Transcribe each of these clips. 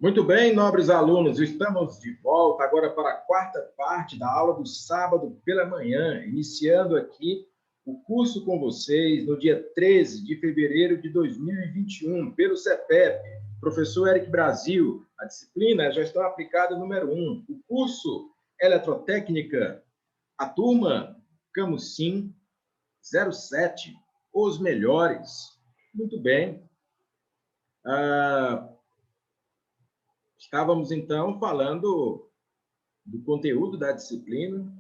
Muito bem, nobres alunos, estamos de volta agora para a quarta parte da aula do sábado pela manhã, iniciando aqui o curso com vocês no dia 13 de fevereiro de 2021, pelo CEPEP, professor Eric Brasil. A disciplina é Gestão Aplicada número 1, o curso Eletrotécnica, a turma Camusim 07, os melhores. Muito bem. Estávamos, então, falando do conteúdo da disciplina.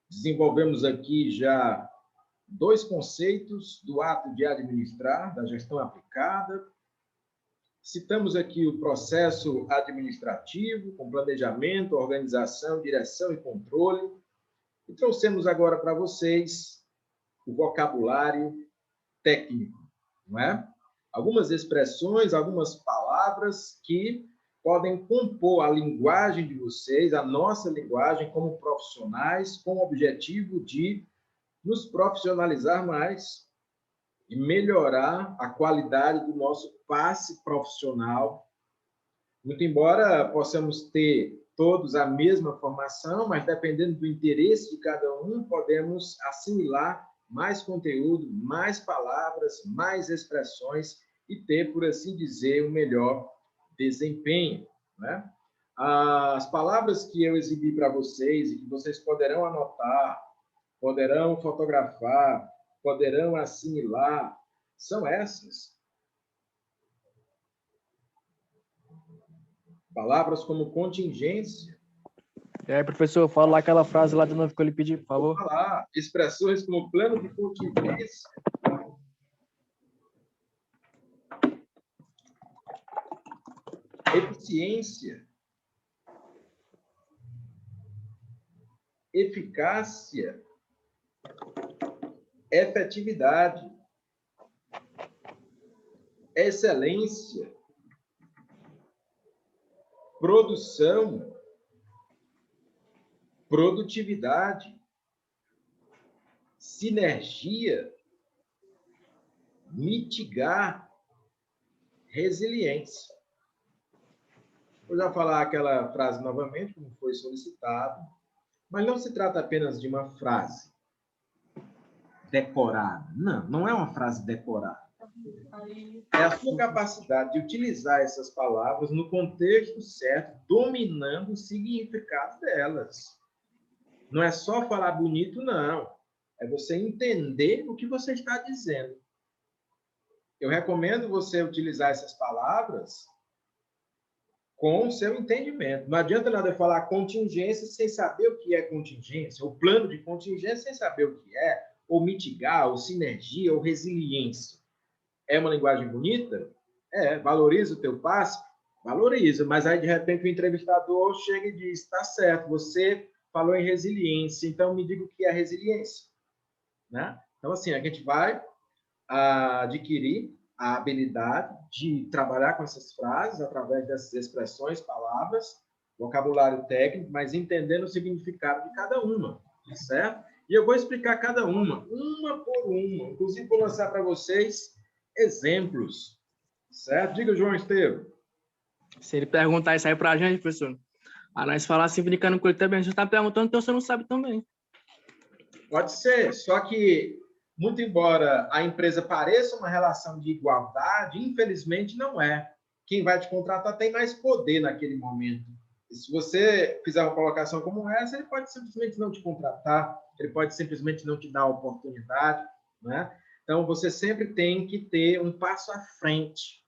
Desenvolvemos aqui já 2 conceitos do ato de administrar, da gestão aplicada. Citamos aqui o processo administrativo, com planejamento, organização, direção e controle. E trouxemos agora para vocês o vocabulário técnico, não é? Algumas expressões, algumas palavras que podem compor a linguagem de vocês, a nossa linguagem como profissionais, com o objetivo de nos profissionalizar mais e melhorar a qualidade do nosso passe profissional. Muito embora possamos ter todos a mesma formação, mas dependendo do interesse de cada um, podemos assimilar mais conteúdo, mais palavras, mais expressões e ter, por assim dizer, um melhor desempenho, né? As palavras que eu exibi para vocês e que vocês poderão anotar, poderão fotografar, poderão assimilar, são essas. Palavras como contingência. Professor, fala lá aquela frase lá de novo que eu lhe pedi, por favor. Vou falar. Expressões como plano de contingência. Eficiência. Eficácia. Efetividade. Excelência. Produção. Produtividade. Sinergia. Mitigar. Resiliência. Vou já falar aquela frase novamente, como foi solicitado, mas não se trata apenas de uma frase decorada. Não, não é uma frase decorada. É a sua capacidade de utilizar essas palavras no contexto certo, dominando o significado delas. Não é só falar bonito, não. É você entender o que você está dizendo. Eu recomendo você utilizar essas palavras com o seu entendimento. Não adianta nada eu falar contingência sem saber o que é contingência, ou plano de contingência sem saber o que é, ou mitigar, ou sinergia, ou resiliência. É uma linguagem bonita? Valoriza o teu passe? Valoriza, mas aí de repente o entrevistador chega e diz, tá certo, você falou em resiliência, então me diga o que é resiliência. Né? Então, assim, a gente vai adquirir a habilidade de trabalhar com essas frases, através dessas expressões, palavras, vocabulário técnico, mas entendendo o significado de cada uma, certo? E eu vou explicar cada uma por uma. Inclusive, vou lançar para vocês exemplos, certo? Diga, João Estevam. Se ele perguntar isso aí para a gente, professor, a nós falar assim, brincando com ele também, você está perguntando, então você não sabe também. Pode ser, só que muito embora a empresa pareça uma relação de igualdade, infelizmente não é. Quem vai te contratar tem mais poder naquele momento. E se você fizer uma colocação como essa, ele pode simplesmente não te contratar, ele pode simplesmente não te dar a oportunidade, né? Então, você sempre tem que ter um passo à frente.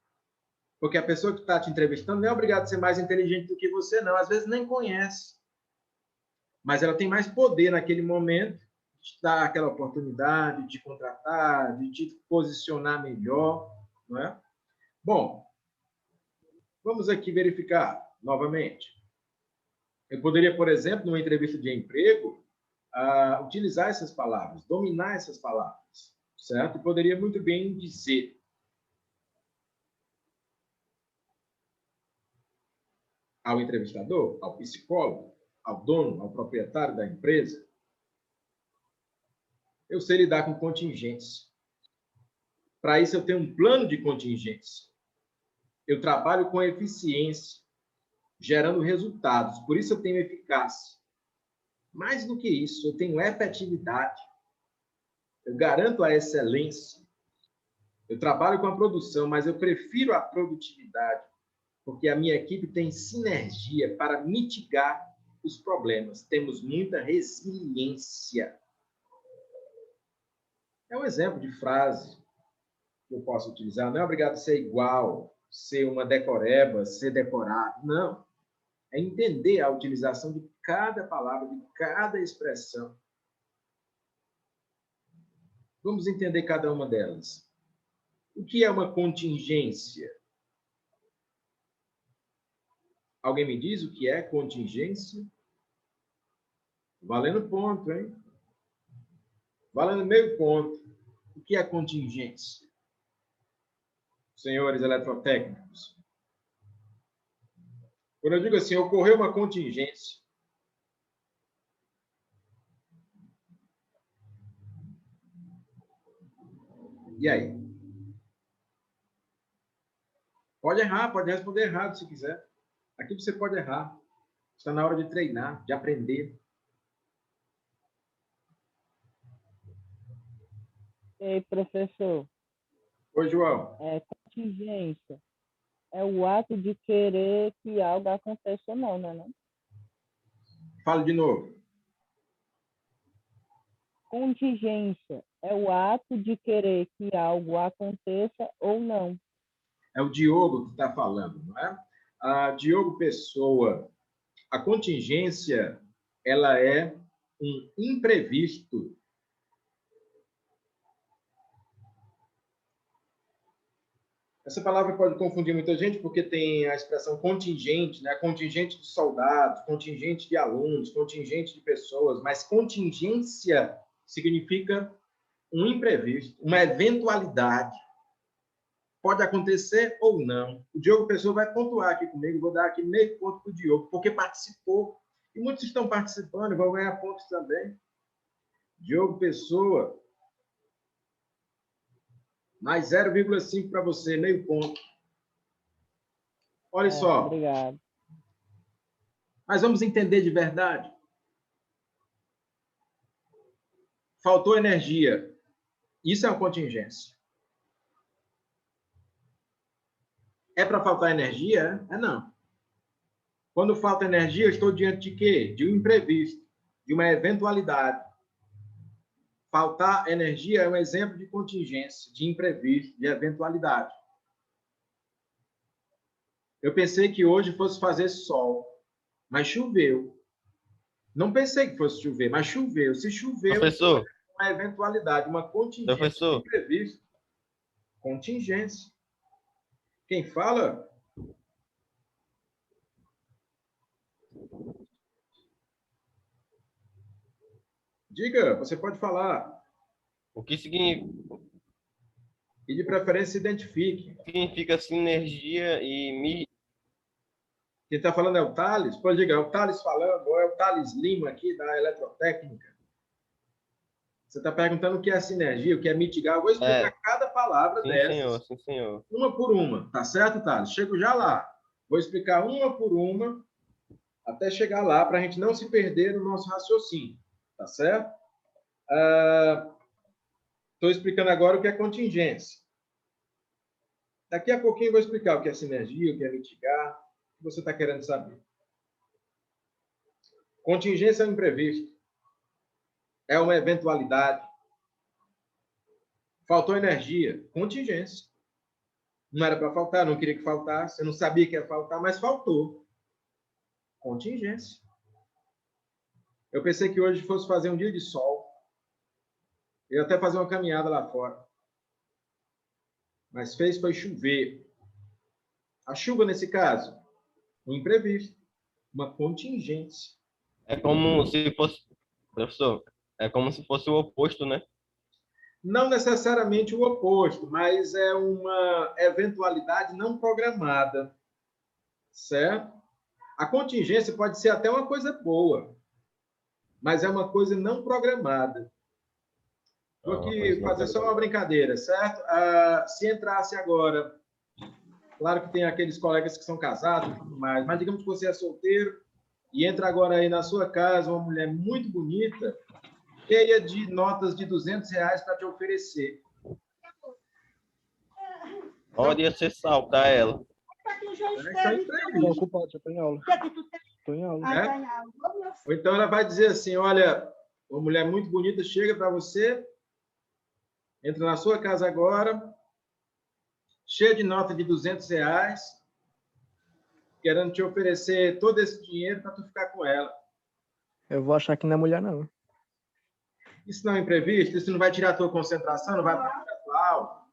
Porque a pessoa que está te entrevistando não é obrigada a ser mais inteligente do que você, não. Às vezes nem conhece. Mas ela tem mais poder naquele momento te dar aquela oportunidade de te contratar, de te posicionar melhor, não é? Bom, vamos aqui verificar novamente. Eu poderia, por exemplo, numa entrevista de emprego, utilizar essas palavras, dominar essas palavras, certo? E poderia muito bem dizer ao entrevistador, ao psicólogo, ao dono, ao proprietário da empresa, eu sei lidar com contingência. Para isso, eu tenho um plano de contingência. Eu trabalho com eficiência. gerando resultados. Por isso eu tenho eficácia. Mais do que isso, eu tenho efetividade. Eu garanto a excelência. Eu trabalho com a produção, mas eu prefiro a produtividade, porque a minha equipe tem sinergia para mitigar os problemas. Temos muita resiliência. É um exemplo de frase que eu posso utilizar. Não é obrigado a ser igual, ser uma decoreba, ser decorado. Não. É entender a utilização de cada palavra, de cada expressão. Vamos entender cada uma delas. O que é uma contingência? Alguém me diz o que é contingência? Valendo ponto, hein? Valendo meio ponto. O que é contingência? Senhores eletrotécnicos. Quando eu digo assim, ocorreu uma contingência. E aí? Pode errar, pode responder errado se quiser. Aqui você pode errar. Está na hora de treinar, de aprender. Ei, professor, Oi, João. contingência é o ato de querer que algo aconteça ou não, né? Não? Fala de novo. Contingência é o ato de querer que algo aconteça ou não. É o Diogo que está falando, não é? Diogo Pessoa, a contingência, ela é um imprevisto. Essa palavra pode confundir muita gente, porque tem a expressão contingente, né? Contingente de soldados, contingente de alunos, contingente de pessoas, mas contingência significa um imprevisto, uma eventualidade. Pode acontecer ou não. O Diogo Pessoa vai pontuar aqui comigo, vou dar aqui meio ponto para o Diogo, porque participou. E muitos estão participando e vão ganhar pontos também. Diogo Pessoa, mais 0,5 para você, meio ponto. Olha só. Obrigado. Mas vamos entender de verdade. Faltou energia. Isso é uma contingência. É para faltar energia? É não. Quando falta energia, eu estou diante de quê? De um imprevisto, de uma eventualidade. Faltar energia é um exemplo de contingência, de imprevisto, de eventualidade. Eu pensei que hoje fosse fazer sol, mas choveu. Não pensei que fosse chover, mas choveu. Se choveu, Professor, uma eventualidade, uma contingência, professor, um imprevisto. Contingência. Quem fala? Diga, você pode falar. o que E de preferência se identifique. significa sinergia e Quem está falando é o Thales? Pode diga, é o Thales falando, ou é o Thales Lima aqui da Eletrotécnica? Você está perguntando o que é sinergia, o que é mitigar. Eu vou explicar cada palavra sim, dessas. senhor, sim, senhor. Uma por uma, tá certo, Thales? Chego já lá. Vou explicar uma por uma, até chegar lá, para a gente não se perder no nosso raciocínio, tá certo? Estou explicando agora o que é contingência. Daqui a pouquinho eu vou explicar o que é sinergia, o que é mitigar, o que você está querendo saber. Contingência é um imprevisto. É uma eventualidade. Faltou energia. Contingência. Não era para faltar, não queria que faltasse, eu não sabia que ia faltar, mas faltou. Contingência. Eu pensei que hoje fosse fazer um dia de sol. Eu ia até fazer uma caminhada lá fora. Mas foi chover. A chuva, nesse caso, um imprevisto, uma contingência. É como se fosse, professor, é como se fosse o oposto, né? Não necessariamente o oposto, mas é uma eventualidade não programada, certo? A contingência pode ser até uma coisa boa, mas é uma coisa não programada. Vou aqui fazer só uma brincadeira, certo? Se entrasse agora Claro que tem aqueles colegas que são casados e tudo mais, mas digamos que você é solteiro e entra agora aí na sua casa uma mulher muito bonita, cheia de notas de R$ 200 para te oferecer. Pode ser sal para ela. Isso é Tô imprevisto, ocupado, eu tô em aula. Tô em aula. né? Ou então ela vai dizer assim, olha, uma mulher muito bonita chega para você, entra na sua casa agora, cheia de nota de R$ 200, querendo te oferecer todo esse dinheiro para tu ficar com ela. Eu vou achar que não é mulher, não. Isso não é imprevisto? Isso não vai tirar a tua concentração, não vai parar a tua aula?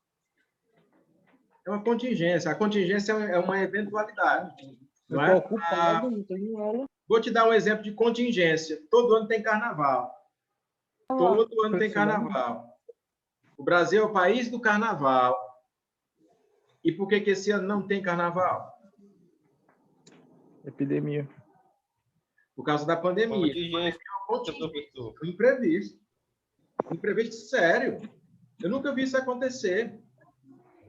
É uma contingência. A contingência é uma eventualidade, Eu não tô é? ocupado, não tô em aula. Vou te dar um exemplo de contingência. Todo ano tem carnaval. Todo ano tem carnaval. O Brasil é o país do carnaval. E por que esse ano não tem carnaval? Epidemia. Por causa da pandemia. Contingência, professor. Um imprevisto. Um imprevisto sério. Eu nunca vi isso acontecer.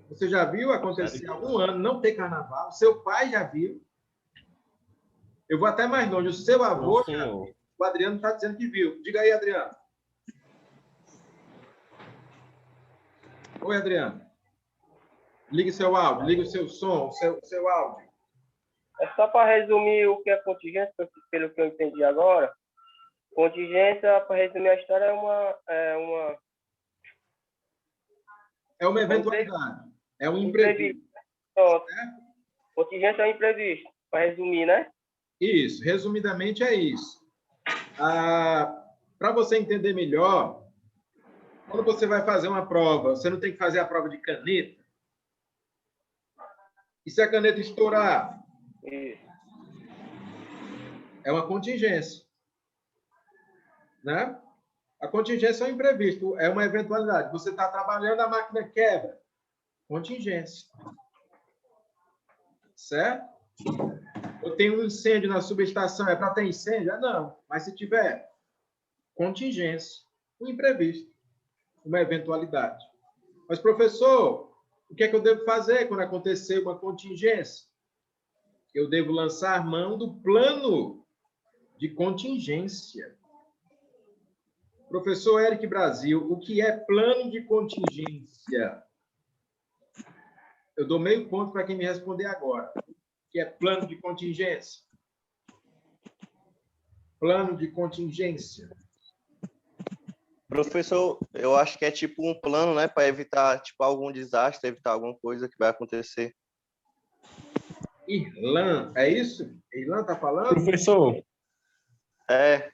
Você já viu acontecer algum ano não ter carnaval? Seu pai já viu? Eu vou até mais longe. O seu avô, Não, senhor. o Adriano está dizendo que viu. Diga aí, Adriano. Oi, Adriano. Ligue seu áudio, ligue o seu som, o seu áudio. É só para resumir o que é contingência, pelo que eu entendi agora. Contingência, para resumir a história, É uma eventualidade. É um imprevisto. Pronto. Contingência é um imprevisto, para resumir, né? Isso, resumidamente é isso. Para você entender melhor, quando você vai fazer uma prova, você não tem que fazer a prova de caneta? E se a caneta estourar? Isso. É uma contingência. Né? A contingência é um imprevisto, é uma eventualidade. Você está trabalhando, a máquina quebra. Contingência. Certo? Eu tenho um incêndio na subestação, é para ter incêndio? Não. Mas se tiver, contingência. Um imprevisto. Uma eventualidade. Mas, professor, o que é que eu devo fazer quando acontecer uma contingência? Eu devo lançar mão do plano de contingência. Professor Eric Brasil, o que é plano de contingência? Eu dou meio ponto para quem me responder agora. O que é plano de contingência? Plano de contingência. Professor, eu acho que é tipo um plano, né, para evitar tipo algum desastre, evitar alguma coisa que vai acontecer. Irlan, é isso? Irlan está falando? Professor,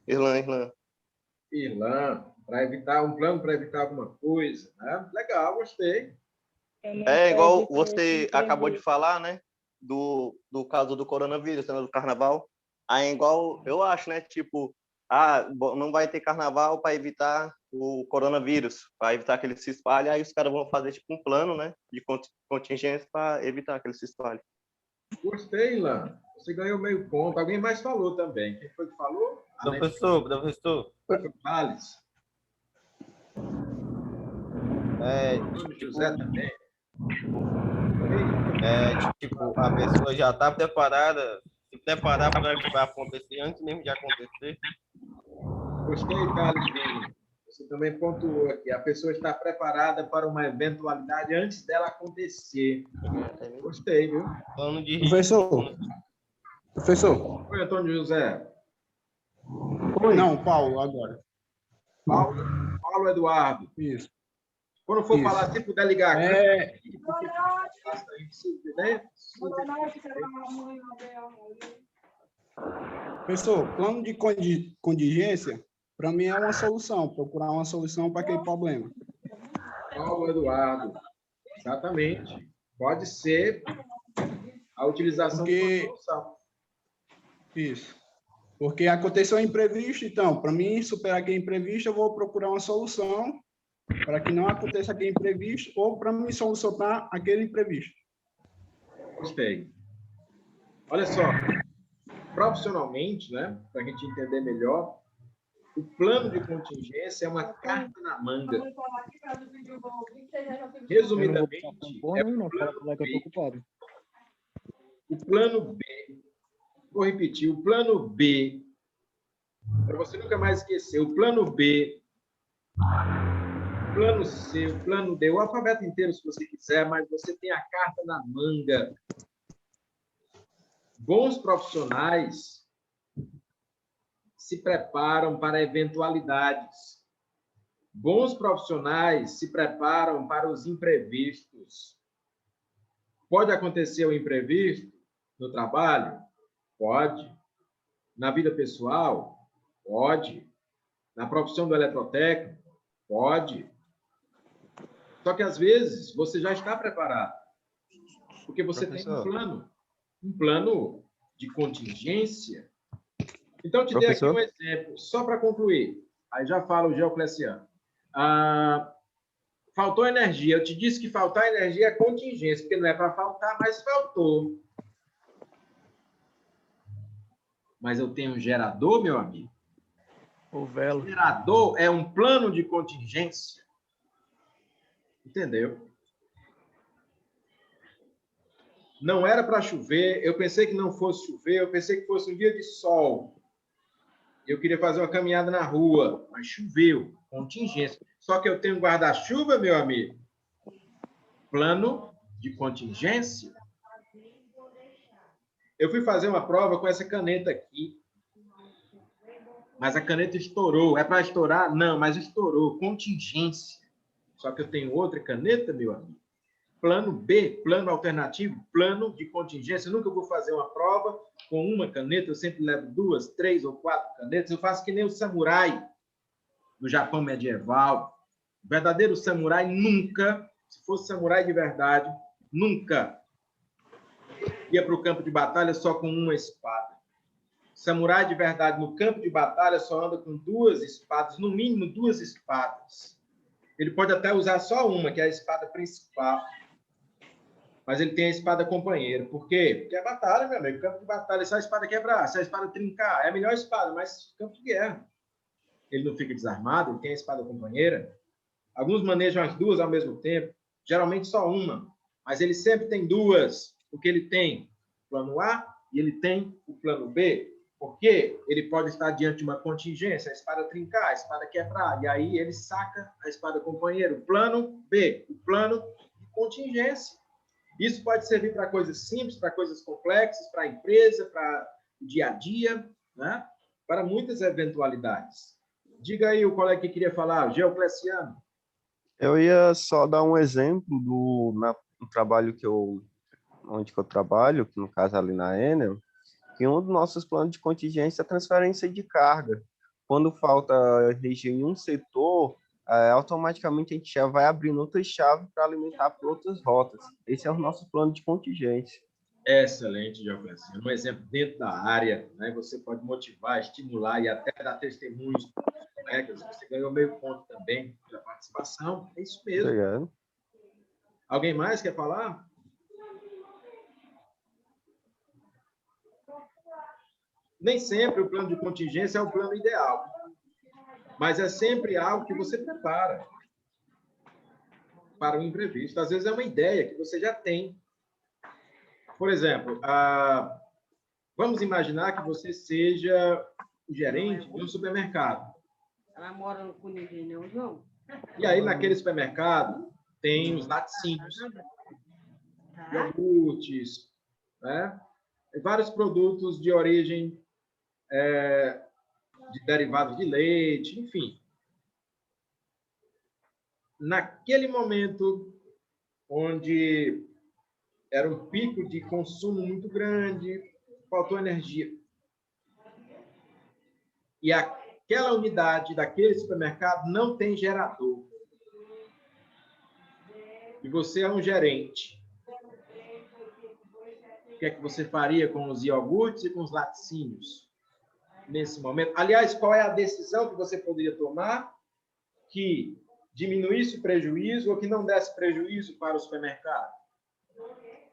Irlan. Irlan, para evitar um plano para evitar alguma coisa, né? Legal, gostei. Igual você acabou de falar, né, do caso do coronavírus, né, do carnaval. Aí é igual, eu acho, né, tipo, não vai ter carnaval para evitar o coronavírus, para evitar que ele se espalhe, aí os caras vão fazer tipo um plano, né, de contingência para evitar que ele se espalhe. Gostei, Irlan. Você ganhou meio ponto. Alguém mais falou também. Quem foi que falou? Professor. Thales. José também. Tipo, a pessoa já está preparada, se preparar para o que vai acontecer antes mesmo de acontecer. Gostei, Thales. Você também pontuou aqui. A pessoa está preparada para uma eventualidade antes dela acontecer. Gostei, viu? Plano de Professor. Oi, Antônio José. Oi. Não, Paulo, agora. Paulo Eduardo. Isso. Quando for falar, se puder ligar aqui. Professor, plano de contingência, para mim é uma solução, procurar uma solução para aquele problema. Paulo Eduardo. Exatamente. Pode ser a utilização de uma solução. Isso. Porque aconteceu um imprevisto, então, para mim superar aquele imprevisto, eu vou procurar uma solução para que não aconteça aquele imprevisto ou para me solucionar aquele imprevisto. Gostei. Olha só, profissionalmente, né, para a gente entender melhor, o plano de contingência é uma carta na manga. Resumidamente, é um plano feito O plano B, vou repetir, o plano B, para você nunca mais esquecer, o plano B, o plano C, o plano D, o alfabeto inteiro, se você quiser, mas você tem a carta na manga. Bons profissionais se preparam para eventualidades. Bons profissionais se preparam para os imprevistos. Pode acontecer o imprevisto no trabalho? Pode. Na vida pessoal? Pode. Na profissão do eletrotécnico? Pode. Só que, às vezes, você já está preparado. Porque você tem um plano de contingência. Então, te dei aqui um exemplo, só para concluir. Aí já fala o Geocleciano. Faltou energia. Eu te disse que faltar energia é contingência, porque não é para faltar, mas faltou. Mas eu tenho um gerador, meu amigo. O velo. O gerador é um plano de contingência. Entendeu? Não era para chover, eu pensei que não fosse chover, eu pensei que fosse um dia de sol. Eu queria fazer uma caminhada na rua, mas choveu, contingência. Só que eu tenho guarda-chuva, meu amigo. Plano de contingência. Eu fui fazer uma prova com essa caneta aqui. Mas a caneta estourou. É para estourar? Não, mas estourou. Contingência. Só que eu tenho outra caneta, meu amigo. Plano B, plano alternativo, plano de contingência. Eu nunca vou fazer uma prova com uma caneta, eu sempre levo 2, 3 ou 4 canetas. Eu faço que nem o samurai no Japão medieval. O verdadeiro samurai nunca, se fosse samurai de verdade, nunca ia para o campo de batalha só com uma espada. O samurai de verdade no campo de batalha só anda com 2 espadas, no mínimo 2 espadas. Ele pode até usar só uma, que é a espada principal. Mas ele tem a espada companheira. Por quê? Porque é batalha, meu amigo. Campo de batalha, se a espada quebrar, se a espada trincar, é a melhor espada, mas campo de guerra. Ele não fica desarmado, ele tem a espada companheira. Alguns manejam as 2 ao mesmo tempo, geralmente só uma. Mas ele sempre tem 2, porque ele tem o plano A e ele tem o plano B. Porque ele pode estar diante de uma contingência, a espada trincar, a espada quebrar, e aí ele saca a espada companheira. O plano B, o plano de contingência. Isso pode servir para coisas simples, para coisas complexas, para a empresa, para o dia a dia, né? Para muitas eventualidades. Diga aí o colega que queria falar, Geocleciano. Eu ia só dar um exemplo no trabalho onde eu trabalho, que no caso ali na Enel, que um dos nossos planos de contingência é a transferência de carga. Quando falta energia em um setor, automaticamente a gente já vai abrindo outras chaves para alimentar por outras rotas. Esse é o nosso plano de contingência. Excelente, Geocleciano. Um exemplo dentro da área, né? Você pode motivar, estimular e até dar testemunhos para os colegas. Você ganhou meio ponto também pela participação. É isso mesmo. Obrigado. Alguém mais quer falar? Nem sempre o plano de contingência é o plano ideal, mas é sempre algo que você prepara para o imprevisto. Às vezes é uma ideia que você já tem. Por exemplo, vamos imaginar que você seja o gerente de um supermercado. Ela mora com ninguém, não, João? E aí, naquele supermercado, tem os laticínios, iogurtes, né? Vários produtos de origem de derivados de leite, enfim. Naquele momento onde era um pico de consumo muito grande, faltou energia. E aquela unidade daquele supermercado não tem gerador. E você é um gerente. O que é que você faria com os iogurtes e com os laticínios nesse momento? Aliás, qual é a decisão que você poderia tomar que diminuísse o prejuízo ou que não desse prejuízo para o supermercado?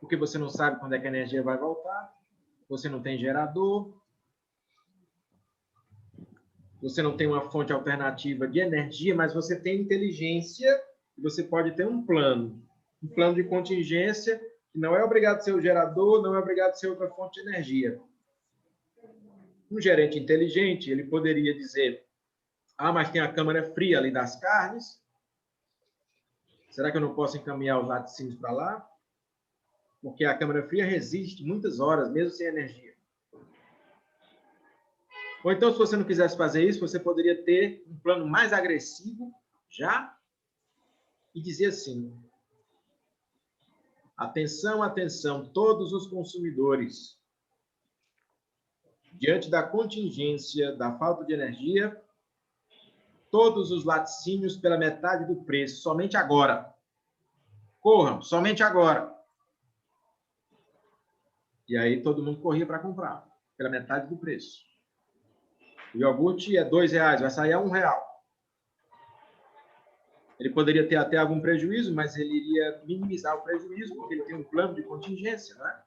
Porque você não sabe quando é que a energia vai voltar, você não tem gerador, você não tem uma fonte alternativa de energia, mas você tem inteligência e você pode ter um plano de contingência que não é obrigado a ser o gerador, não é obrigado a ser outra fonte de energia. Um gerente inteligente, ele poderia dizer, mas tem a câmara fria ali das carnes, será que eu não posso encaminhar os laticínios para lá? Porque a câmara fria resiste muitas horas, mesmo sem energia. Ou então, se você não quisesse fazer isso, você poderia ter um plano mais agressivo já e dizer assim: atenção, atenção, todos os consumidores. Diante da contingência da falta de energia, todos os laticínios pela metade do preço, somente agora. Corram, somente agora. E aí todo mundo corria para comprar, pela metade do preço. O iogurte é R$2, vai sair a R$1. Ele poderia ter até algum prejuízo, mas ele iria minimizar o prejuízo, porque ele tem um plano de contingência, né?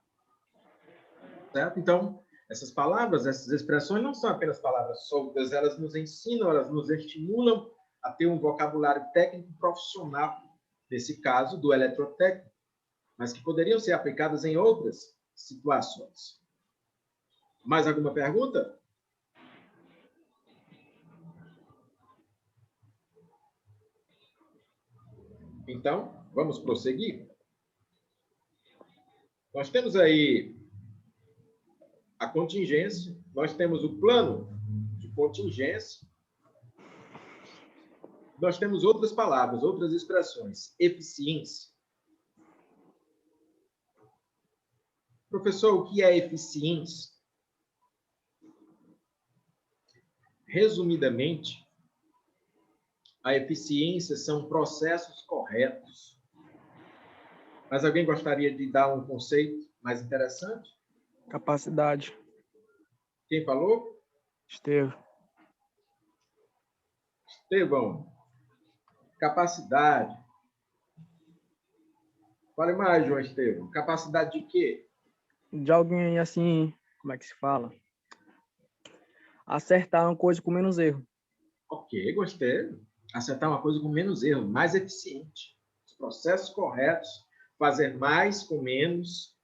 Certo? Então, essas palavras, essas expressões não são apenas palavras soltas, elas nos ensinam, elas nos estimulam a ter um vocabulário técnico profissional, nesse caso do eletrotécnico, mas que poderiam ser aplicadas em outras situações. Mais alguma pergunta? Então, vamos prosseguir. Nós temos aí a contingência, nós temos o plano de contingência, nós temos outras palavras, outras expressões. Eficiência. Professor, o que é eficiência? Resumidamente, a eficiência são processos corretos. Mas alguém gostaria de dar um conceito mais interessante? Capacidade. Quem falou? Esteve. Estevão. Capacidade. Fale mais, João Estevão. Capacidade de quê? De alguém assim, como é que se fala? Acertar uma coisa com menos erro. Ok, gostei. Acertar uma coisa com menos erro, mais eficiente. Os processos corretos, fazer mais com menos,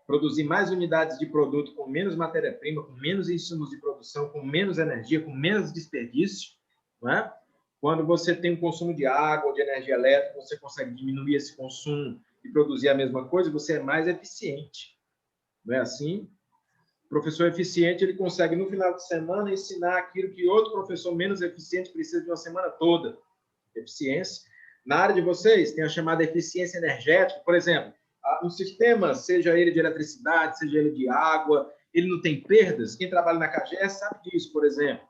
produzir mais unidades de produto com menos matéria-prima, com menos insumos de produção, com menos energia, com menos desperdício, não é? Quando você tem um consumo de água ou de energia elétrica, você consegue diminuir esse consumo e produzir a mesma coisa, você é mais eficiente. Não é assim? O professor eficiente, ele consegue, no final de semana, ensinar aquilo que outro professor menos eficiente precisa de uma semana toda. Eficiência. Na área de vocês, tem a chamada eficiência energética. Por exemplo, um sistema, seja ele de eletricidade, seja ele de água, ele não tem perdas. Quem trabalha na CAGES sabe disso, por exemplo.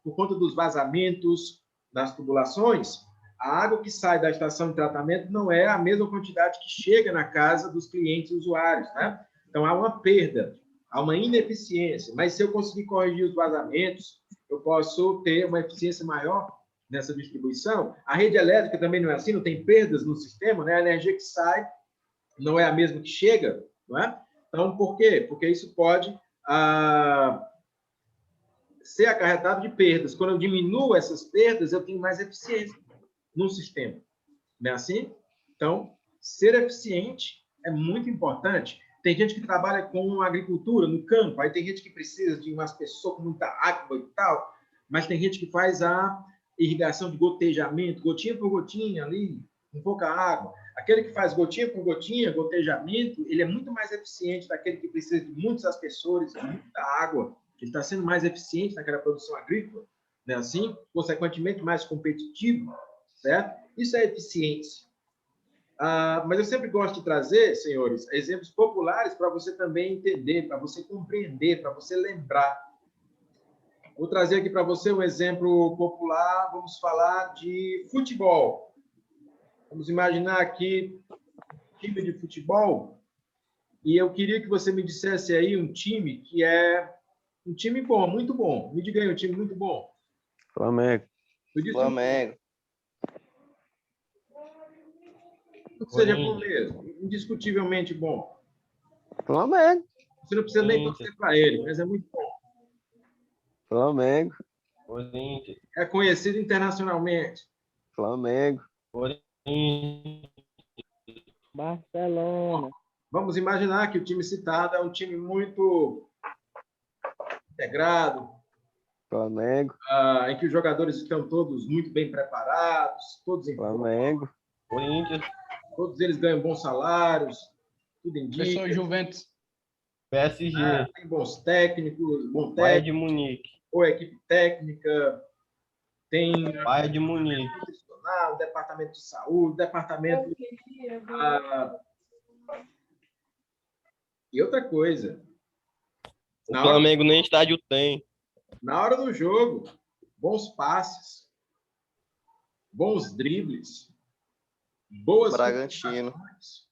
Por conta dos vazamentos nas tubulações, a água que sai da estação de tratamento não é a mesma quantidade que chega na casa dos clientes usuários, né? Então, há uma perda, há uma ineficiência. Mas se eu conseguir corrigir os vazamentos, eu posso ter uma eficiência maior nessa distribuição. A rede elétrica também não é assim, não tem perdas no sistema, né? A energia que sai não é a mesma que chega, não é? Então, por quê? Porque isso pode ser acarretado de perdas. Quando eu diminuo essas perdas, eu tenho mais eficiência no sistema. Não é assim? Então, ser eficiente é muito importante. Tem gente que trabalha com agricultura no campo, aí tem gente que precisa de umas pessoas com muita água e tal, mas tem gente que faz a irrigação de gotejamento, gotinha por gotinha ali, com pouca água. Aquele que faz gotinha por gotinha, gotejamento, ele é muito mais eficiente daquele que precisa de muitos aspersores, de muita água. Ele está sendo mais eficiente naquela produção agrícola, né? Assim, consequentemente, mais competitivo, certo? Isso é eficiência. Mas eu sempre gosto de trazer, senhores, exemplos populares para você também entender, para você compreender, para você lembrar. Vou trazer aqui para você um exemplo popular, vamos falar de futebol. Vamos imaginar aqui um time de futebol e eu queria que você me dissesse aí um time que é um time bom, muito bom. Me diga aí um time muito bom. Flamengo. Flamengo. Que seja bom mesmo, indiscutivelmente bom. Flamengo. Você não precisa nem torcer para ele, mas é muito bom. Flamengo. É conhecido internacionalmente. Flamengo. Barcelona. Vamos imaginar que o time citado é um time muito integrado, Flamengo, em que os jogadores estão todos muito bem preparados, todos em forma, Flamengo, Corinthians, todos eles ganham bons salários, tudo indica, Professor Juventus. PSG, tem bons técnicos, bom Bayern técnico, de Munique, ou equipe técnica, tem Bayern de Munique. profissional, departamento de saúde, departamento... E outra coisa, O na hora, Flamengo nem estádio tem. na hora do jogo, bons passes, bons dribles, boas Bragantino. finalizações.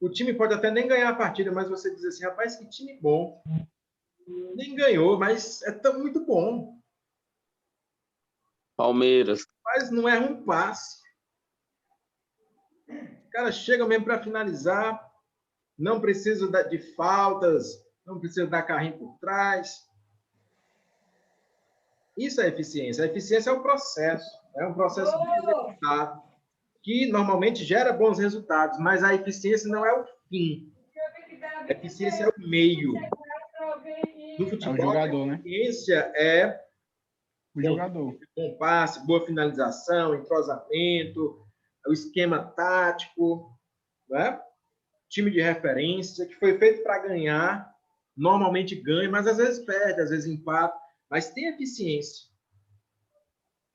O time pode até nem ganhar a partida, mas você diz assim, rapaz, que time bom. Nem ganhou, mas é tão muito bom. Palmeiras. Mas não é um passe. O cara chega mesmo para finalizar, não precisa de faltas, não precisa dar carrinho por trás. Isso é eficiência. A eficiência é um processo bem executado, que normalmente gera bons resultados, mas a eficiência não é o fim. A eficiência é o meio. No futebol, jogador, a né? eficiência é O jogador. bom passe, boa finalização, entrosamento, o esquema tático, né? Time de referência, que foi feito para ganhar, normalmente ganha, mas às vezes perde, às vezes empata, mas tem eficiência.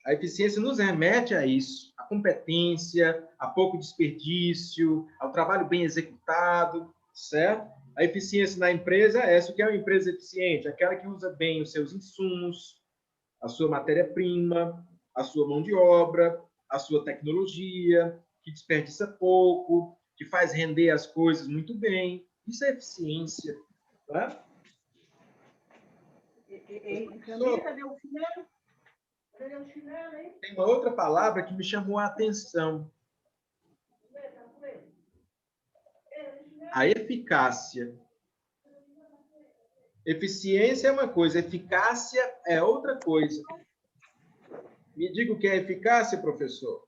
A eficiência nos remete a isso, a competência, a pouco desperdício, ao trabalho bem executado, certo? A eficiência na empresa é essa, o que é uma empresa eficiente? Aquela que usa bem os seus insumos, a sua matéria-prima, a sua mão de obra, a sua tecnologia, que desperdiça pouco, que faz render as coisas muito bem. Isso é eficiência. Né? Cadê o chinelo? Cadê o chinelo, hein? Tem uma outra palavra que me chamou a atenção. A eficácia. Eficiência é uma coisa, eficácia é outra coisa. Me diga o que é eficácia, professor.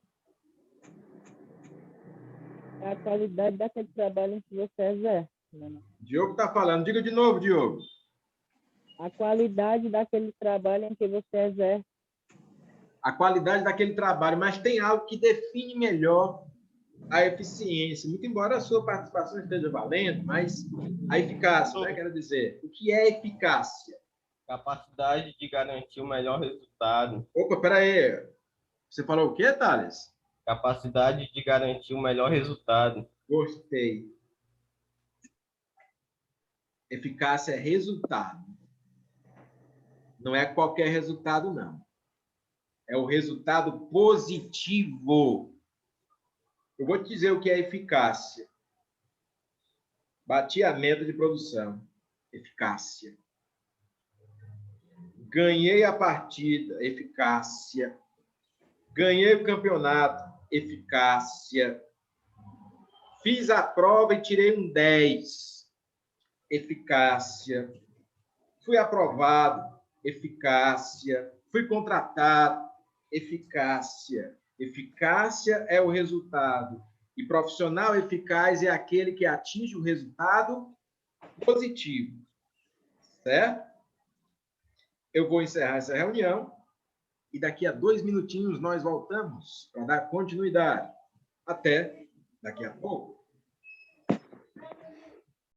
É a qualidade daquele trabalho em que você exerce. Né? Diogo está falando. Diga de novo, Diogo. A qualidade daquele trabalho em que você exerce. A qualidade daquele trabalho, mas tem algo que define melhor a eficiência. Muito embora a sua participação esteja valendo, mas a eficácia, né? Quero dizer, o que é eficácia? Capacidade de garantir o melhor resultado. Opa, peraí. Você falou o quê, Thales? Capacidade de garantir o melhor resultado. Gostei. Eficácia é resultado. Não é qualquer resultado, não. É o resultado positivo. Eu vou te dizer o que é eficácia. Bati a meta de produção. Eficácia. Ganhei a partida. Eficácia. Ganhei o campeonato. Eficácia. Fiz a prova e tirei um 10. Eficácia. Fui aprovado. Eficácia. Fui contratado. Eficácia. Eficácia é o resultado. E profissional eficaz é aquele que atinge o resultado positivo. Certo? Eu vou encerrar essa reunião e daqui a 2 minutinhos nós voltamos para dar continuidade. Até daqui a pouco.